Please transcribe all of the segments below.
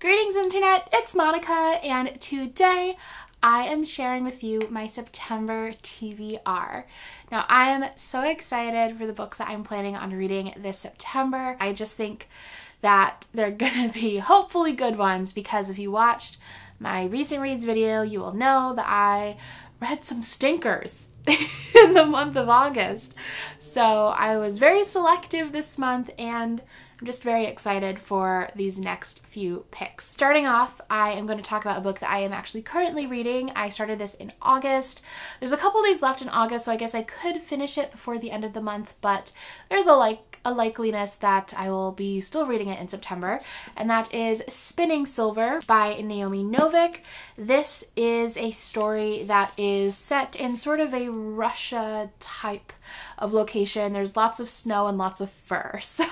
Greetings internet, it's Monica, and today I am sharing with you my September TBR. Now I am so excited for the books that I'm planning on reading this September. I just think that they're gonna be hopefully good ones, because if you watched my recent reads video, you will know that I read some stinkers in the month of August. So I was very selective this month, and I'm just very excited for these next few picks. Starting off, I am going to talk about a book that I am actually currently reading. I started this in August. There's a couple days left in August, so I guess I could finish it before the end of the month, but there's a likeliness that I will be still reading it in September, and that is Spinning Silver by Naomi Novik. This is a story that is set in sort of a Russia type of location. There's lots of snow and lots of fur, so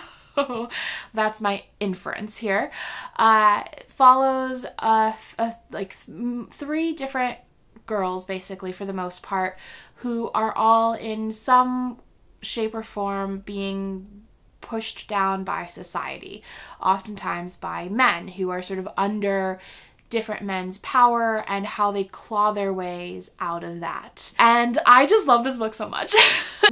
that's my inference here. Follows three different girls, basically, for the most part, who are all in some shape or form being pushed down by society, oftentimes by men who are sort of under different men's power, and how they claw their ways out of that. And I just love this book so much.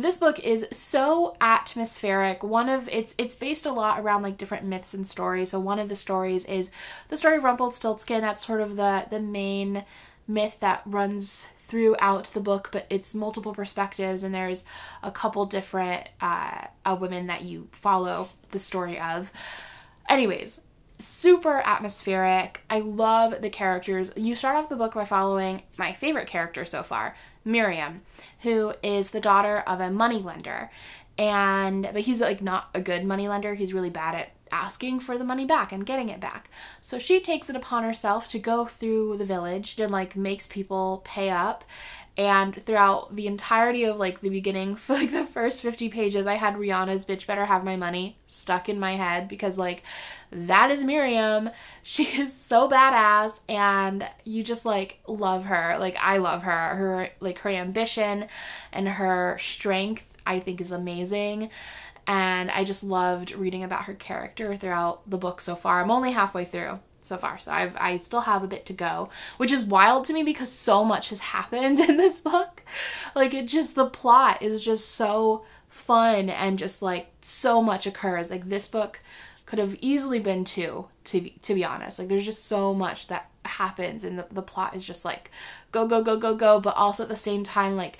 This book is so atmospheric. It's based a lot around like different myths and stories. So one of the stories is the story of Rumpelstiltskin. That's sort of the main myth that runs throughout the book, but it's multiple perspectives, and there's a couple different women that you follow the story of. Anyways, super atmospheric. I love the characters. You start off the book by following my favorite character so far, Miriam, who is the daughter of a moneylender, but he's like not a good moneylender. He's really bad at asking for the money back and getting it back. So she takes it upon herself to go through the village and like makes people pay up. And throughout the entirety of like the beginning, for like the first 50 pages, I had Rihanna's "Bitch Better Have My Money" stuck in my head, because like that is Miriam. She is so badass, and you just like love her. Like I love her. Her ambition and her strength, I think, is amazing. And I just loved reading about her character throughout the book so far. I'm only halfway through so far, so I still have a bit to go, which is wild to me because so much has happened in this book. Like the plot is just so fun, and just like so much occurs. Like this book could have easily been two, to be honest. Like there's just so much that happens, and the plot is just like go, go, go, go, go, but also at the same time, like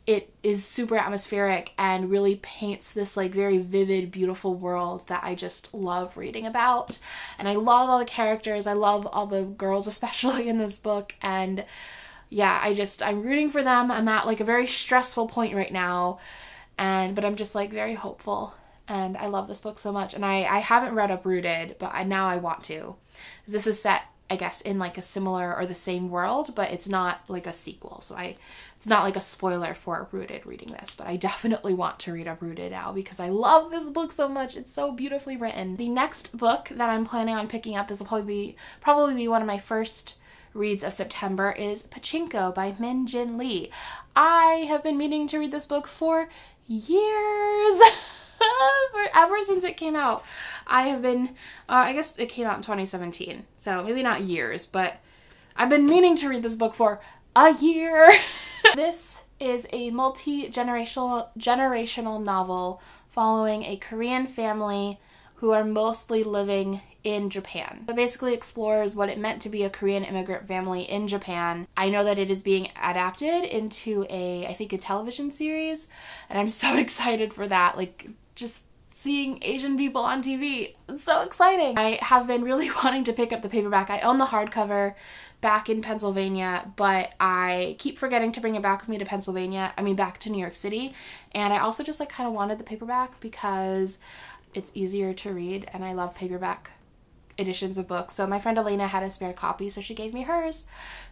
it is super atmospheric and really paints this like very vivid, beautiful world that I just love reading about. And I love all the characters. I love all the girls, especially in this book. And yeah, I'm rooting for them. I'm at like a very stressful point right now, but I'm just like very hopeful. And I love this book so much. And I haven't read Uprooted, but now I want to. This is set, I guess, in like a similar or the same world, but it's not like a sequel. So it's not like a spoiler for Uprooted reading this, but I definitely want to read Uprooted now because I love this book so much. It's so beautifully written. The next book that I'm planning on picking up, this will probably be one of my first reads of September, is Pachenko by Min Jin Lee. I have been meaning to read this book for years. Ever since it came out. I have been, I guess it came out in 2017, so maybe not years, but I've been meaning to read this book for a year. This is a multi-generational novel following a Korean family who are mostly living in Japan. It basically explores what it meant to be a Korean immigrant family in Japan. I know that it is being adapted into I think a television series, and I'm so excited for that. Like, just seeing Asian people on TV, it's so exciting. I have been really wanting to pick up the paperback. I own the hardcover back in Pennsylvania, but I keep forgetting to bring it back with me to back to New York City. And I also just like kind of wanted the paperback because it's easier to read, and I love paperback editions of books. So my friend Elena had a spare copy, so she gave me hers.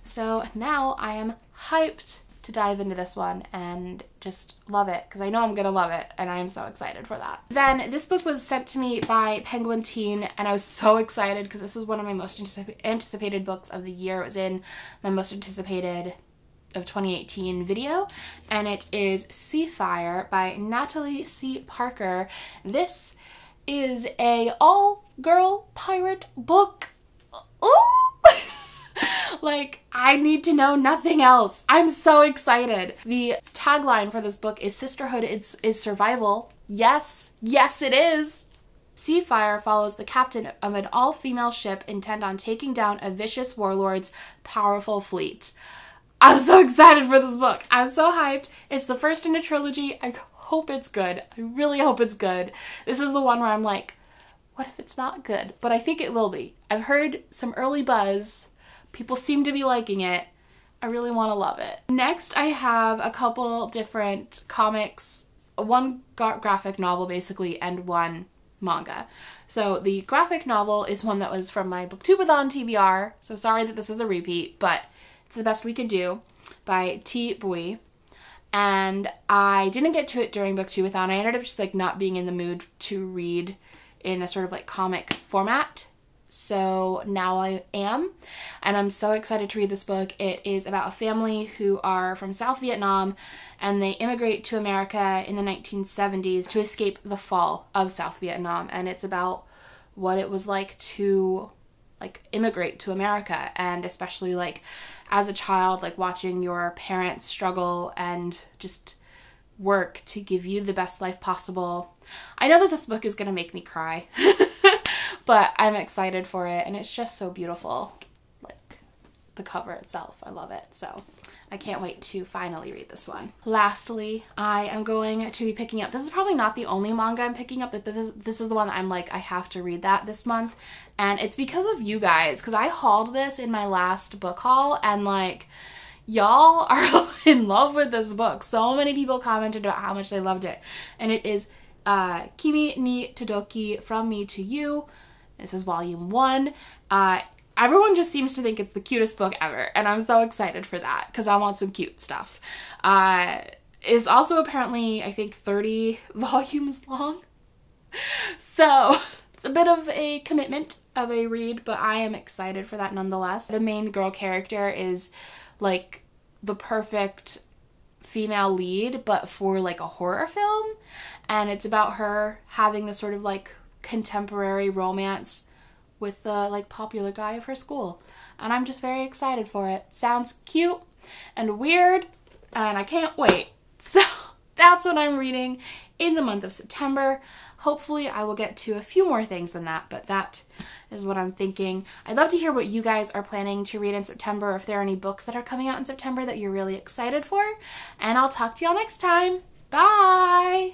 So now I am hyped to dive into this one and just love it, because I know I'm gonna love it, and I am so excited for that. Then this book was sent to me by Penguin Teen, and I was so excited because this was one of my most anticipated books of the year. It was in my most anticipated of 2018 video, and it is Seafire by Natalie C. Parker. This is a all-girl pirate book. Like, I need to know nothing else. I'm so excited. The tagline for this book is "Sisterhood is survival." Yes, yes it is. Seafire follows the captain of an all-female ship intent on taking down a vicious warlord's powerful fleet. I'm so excited for this book. I'm so hyped. It's the first in a trilogy. I hope it's good. I really hope it's good. This is the one where I'm like, what if it's not good? But I think it will be. I've heard some early buzz. People seem to be liking it. I really want to love it. Next, I have a couple different comics, one graphic novel basically, and one manga. So the graphic novel is one that was from my Booktubeathon TBR, so sorry that this is a repeat, but it's the best we could do, by T. Bui. And I didn't get to it during Booktubeathon. I ended up just like not being in the mood to read in a sort of like comic format. So now I am, and I'm so excited to read this book. It is about a family who are from South Vietnam, and they immigrate to America in the 1970s to escape the fall of South Vietnam. And it's about what it was like to like immigrate to America, and especially like as a child, like watching your parents struggle and just work to give you the best life possible. I know that this book is gonna make me cry. But I'm excited for it, and it's just so beautiful. Like, the cover itself, I love it. So I can't wait to finally read this one. Lastly, I am going to be picking up, this is probably not the only manga I'm picking up, this is the one that I'm like, I have to read that this month. And it's because of you guys, because I hauled this in my last book haul, and like, y'all are in love with this book. So many people commented about how much they loved it. And it is Kimi ni Todoki, From Me to You. This is volume 1. Everyone just seems to think it's the cutest book ever, and I'm so excited for that because I want some cute stuff. It's also apparently, I think, 30 volumes long. So it's a bit of a commitment of a read, but I am excited for that nonetheless. The main girl character is like the perfect female lead, but for like a horror film, and it's about her having this sort of like contemporary romance with the like popular guy of her school, and I'm just very excited for it. Sounds cute and weird, and I can't wait. So that's what I'm reading in the month of September. Hopefully I will get to a few more things than that, but that is what I'm thinking. I'd love to hear what you guys are planning to read in September, or if there are any books that are coming out in September that you're really excited for, and I'll talk to y'all next time. Bye!